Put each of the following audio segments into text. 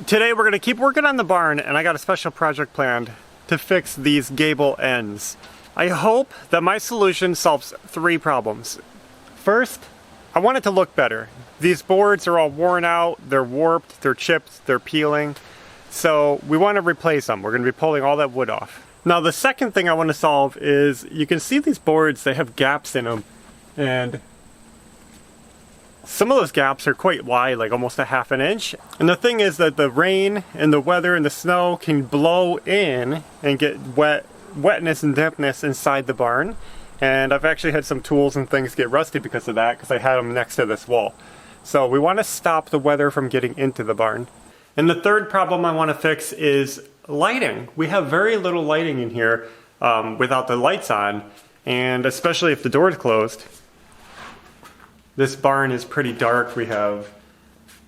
Today we're going to keep working on the barn, and I got a special project planned to fix these gable ends. I hope that my solution solves 3 problems. First, I want it to look better. These boards are all worn out, they're warped, they're chipped, they're peeling. So we want to replace them. We're going to be pulling all that wood off. Now the second thing I want to solve is, you can see these boards, they have gaps in them. And some of those gaps are quite wide, like almost a ½ inch. And the thing is that the rain and the weather and the snow can blow in and get wetness and dampness inside the barn. And I've actually had some tools and things get rusty because of that, because I had them next to this wall. So we want to stop the weather from getting into the barn. And the third problem I want to fix is lighting. We have very little lighting in here without the lights on, and especially if the door is closed. This barn is pretty dark. We have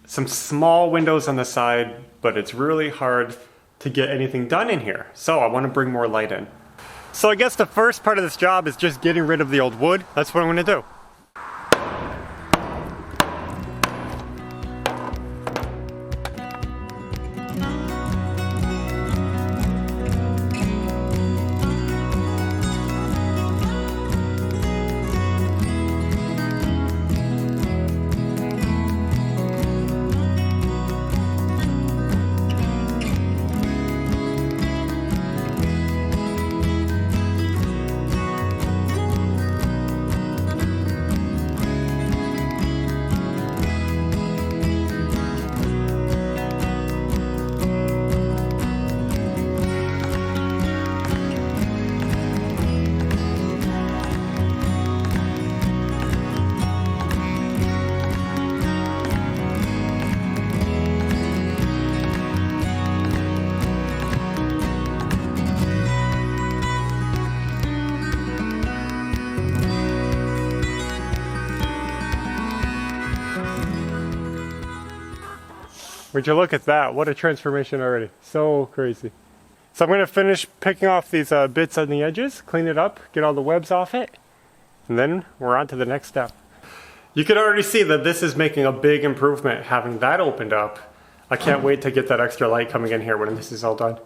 some small windows on the side, but it's really hard to get anything done in here. So I want to bring more light in. So I guess the first part of this job is just getting rid of the old wood. That's what I'm going to do. Would you look at that? What a transformation already. So crazy. So I'm going to finish picking off these bits on the edges, clean it up, get all the webs off it, and then we're on to the next step. You can already see that this is making a big improvement, having that opened up. I can't wait to get that extra light coming in here when this is all done.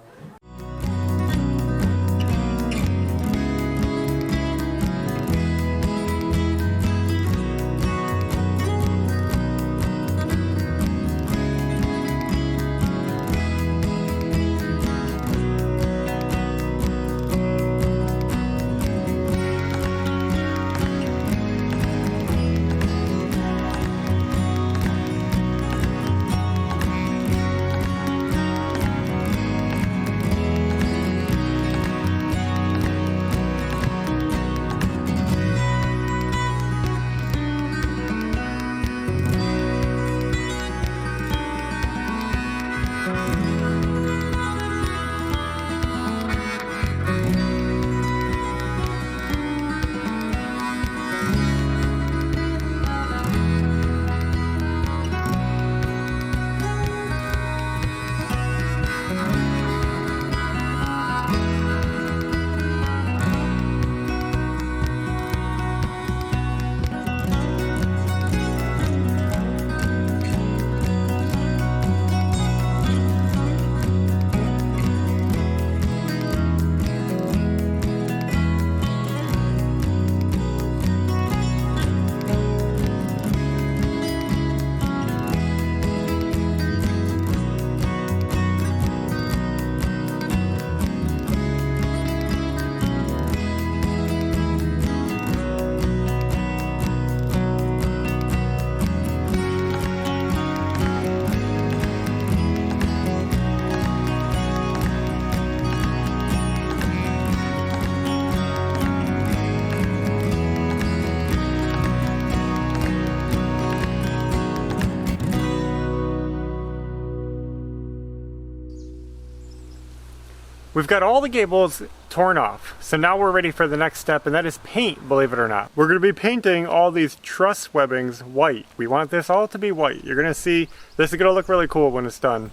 We've got all the gables torn off, so now we're ready for the next step, and that is paint, believe it or not. We're going to be painting all these truss webbings white. We want this all to be white. You're going to see, this is going to look really cool when it's done.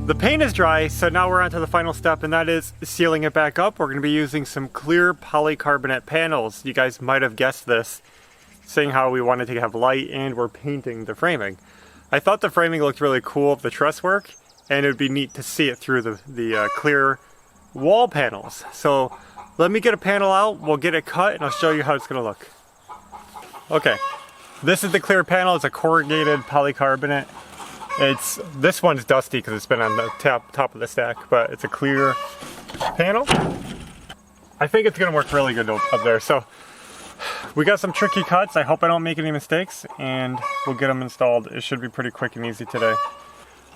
The paint is dry, so now we're on to the final step, and that is sealing it back up. We're going to be using some clear polycarbonate panels. You guys might have guessed this, seeing how we wanted to have light and we're painting the framing. I thought the framing looked really cool of the truss work, and it would be neat to see it through the clear wall panels. So let me get a panel out, we'll get it cut, and I'll show you how it's going to look. Okay, this is the clear panel. It's a corrugated polycarbonate. This one's dusty because it's been on the top of the stack, but it's a clear panel. I think it's going to work really good up there. So we got some tricky cuts. I hope I don't make any mistakes, and we'll get them installed. It should be pretty quick and easy today.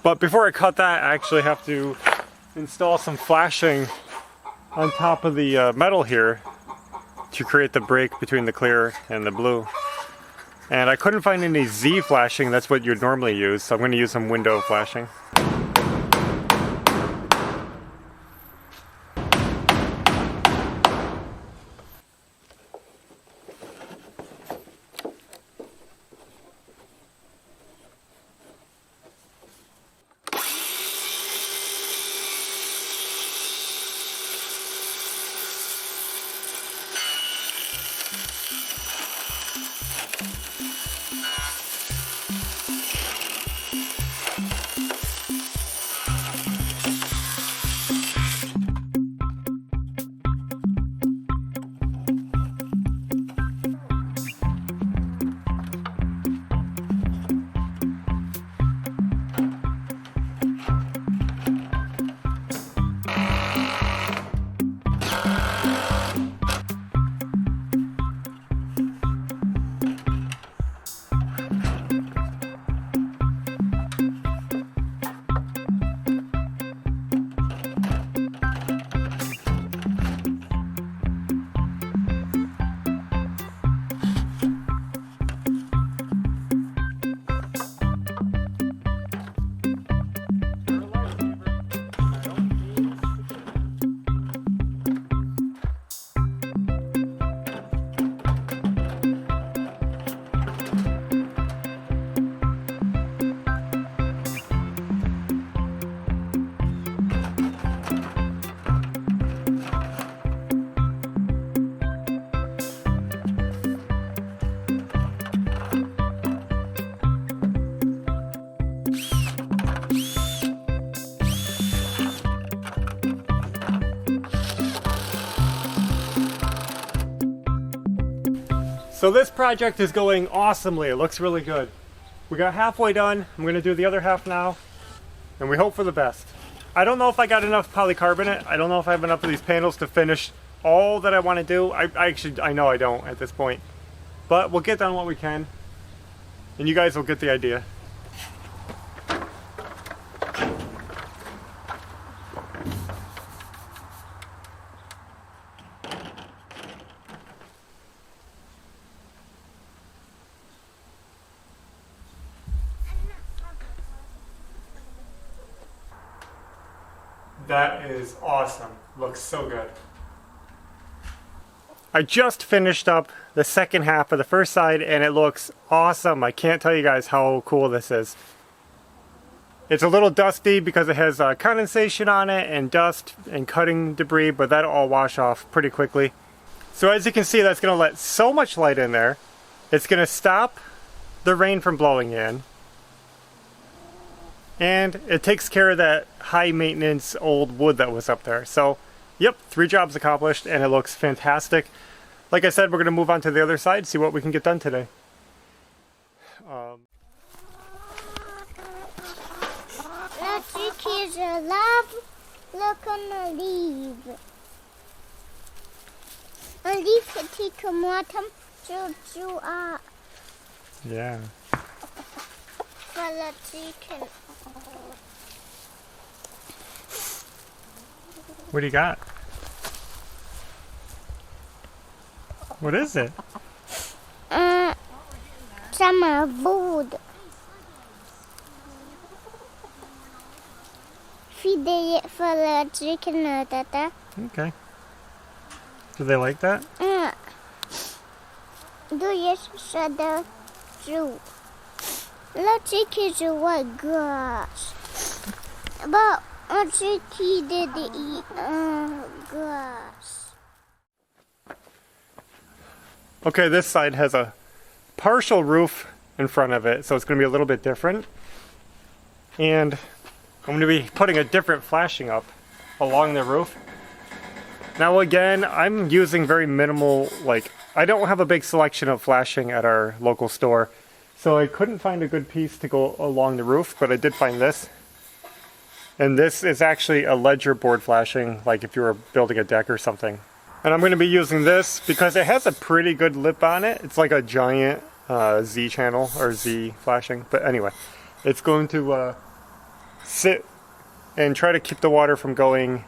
But before I cut that, I actually have to install some flashing on top of the metal here to create the break between the clear and the blue. And I couldn't find any Z flashing, that's what you'd normally use, so I'm going to use some window flashing. So this project is going awesomely. It looks really good. We got halfway done. I'm going to do the other half now, and we hope for the best. I don't know if I got enough polycarbonate. I don't know if I have enough of these panels to finish all that I want to do. I know I don't at this point, but we'll get done what we can, and you guys will get the idea. That is awesome. Looks so good. I just finished up the second half of the first side and it looks awesome. I can't tell you guys how cool this is. It's a little dusty because it has condensation on it and dust and cutting debris, but that'll all wash off pretty quickly. So as you can see, that's going to let so much light in there. It's going to stop the rain from blowing in. And it takes care of that high maintenance old wood that was up there. So, yep, 3 jobs accomplished and it looks fantastic. Like I said, we're going to move on to the other side, see what we can get done today. Kids love look on the leaf. A leaf can take a bottom to Yeah. for the chicken. What do you got? What is it? Some food. Feed it for the chicken, Tata. Okay. Do they like that? Do you shut the zoo? The chickens are gosh. But Archie did eat grass. Okay, this side has a partial roof in front of it, so it's going to be a little bit different. And I'm going to be putting a different flashing up along the roof. Now again, I'm using very minimal, I don't have a big selection of flashing at our local store, so I couldn't find a good piece to go along the roof, but I did find this. And this is actually a ledger board flashing, like if you were building a deck or something. And I'm going to be using this because it has a pretty good lip on it. It's like a giant Z channel, or Z flashing. But anyway, it's going to sit and try to keep the water from going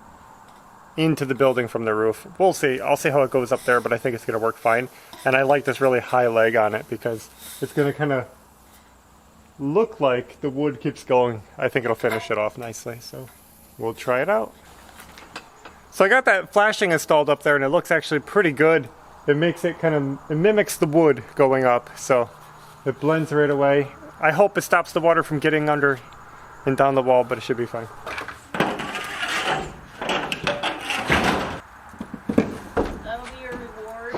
into the building from the roof. We'll see. I'll see how it goes up there, but I think it's going to work fine. And I like this really high leg on it because it's going to kind of look like the wood keeps going. I think it'll finish it off nicely, so we'll try it out. So I got that flashing installed up there, and it looks actually pretty good. It makes it it mimics the wood going up, so it blends right away. I hope it stops the water from getting under and down the wall, but it should be fine. That'll be your reward.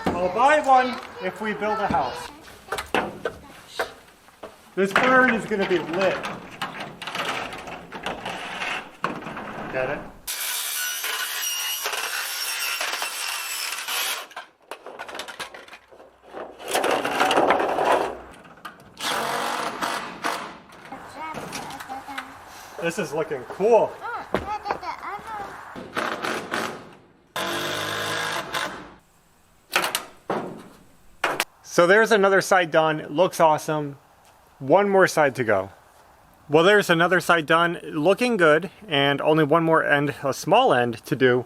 I'll buy one if we build a house. This barn is going to be lit. Get it? This is looking cool. So there's another side done. It looks awesome. One more side to go. Well, there's another side done, looking good, and only one more end, a small end, to do.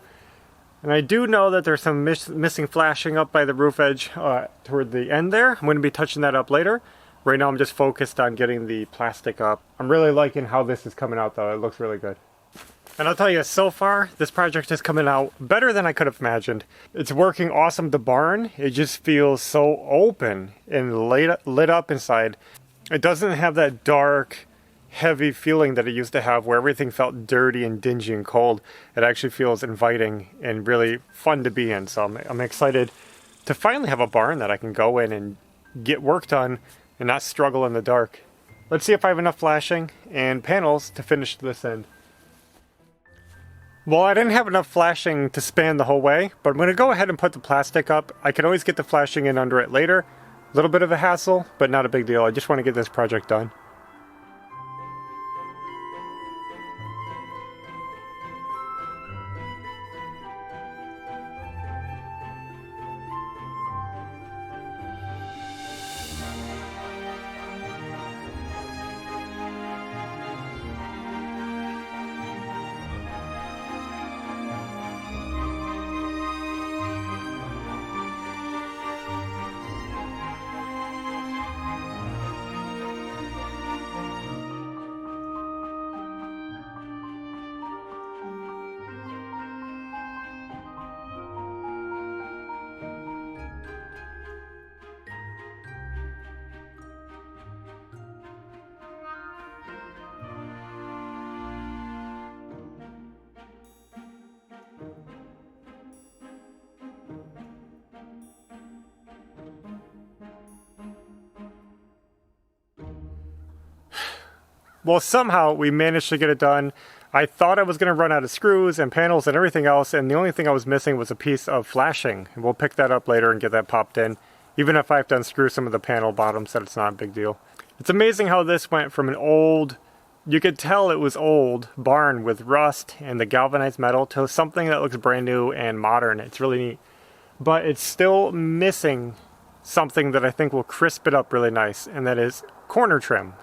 And I do know that there's some missing flashing up by the roof edge toward the end there. I'm going to be touching that up later. Right now I'm just focused on getting the plastic up. I'm really liking how this is coming out though. It looks really good. And I'll tell you, so far, this project is coming out better than I could have imagined. It's working awesome. The barn, it just feels so open and lit up inside. It doesn't have that dark, heavy feeling that it used to have where everything felt dirty and dingy and cold. It actually feels inviting and really fun to be in. So I'm excited to finally have a barn that I can go in and get work done and not struggle in the dark. Let's see if I have enough flashing and panels to finish this end. Well, I didn't have enough flashing to span the whole way, but I'm going to go ahead and put the plastic up. I can always get the flashing in under it later. A little bit of a hassle, but not a big deal. I just want to get this project done. Well, somehow we managed to get it done. I thought I was going to run out of screws and panels and everything else, and the only thing I was missing was a piece of flashing. We'll pick that up later and get that popped in. Even if I have to unscrew some of the panel bottoms, that it's not a big deal. It's amazing how this went from an old, you could tell it was old, barn with rust and the galvanized metal to something that looks brand new and modern. It's really neat. But it's still missing something that I think will crisp it up really nice, and that is corner trim.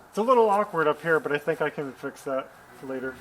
It's a little awkward up here, but I think I can fix that later.